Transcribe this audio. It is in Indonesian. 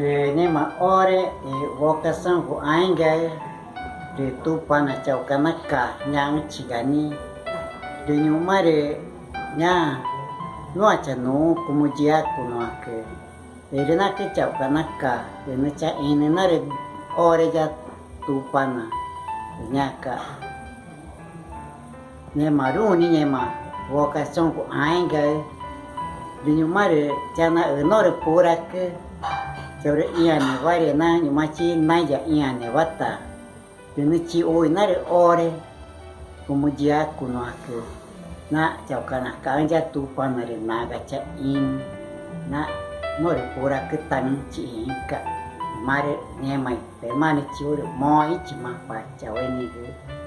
de nema ore e vocação ko ainga de tu pana chau kanaka nyang chigani de nyumare nya no acha no como dia kuno ake de na ke chau kanaka de na cha ine na re ore ja tu pana nyaka nema runi nema vocação ko ainga de nyumare chana enore pura ke sobre iane vare na nyumachi naya iane vata dinichi oi nare ore como dia kuno ake na chaukana kanja tu panare naga cha in na nore pura ke tan chi ka mare nemai pe mane chiure mo ichi ma pa chawe ni ge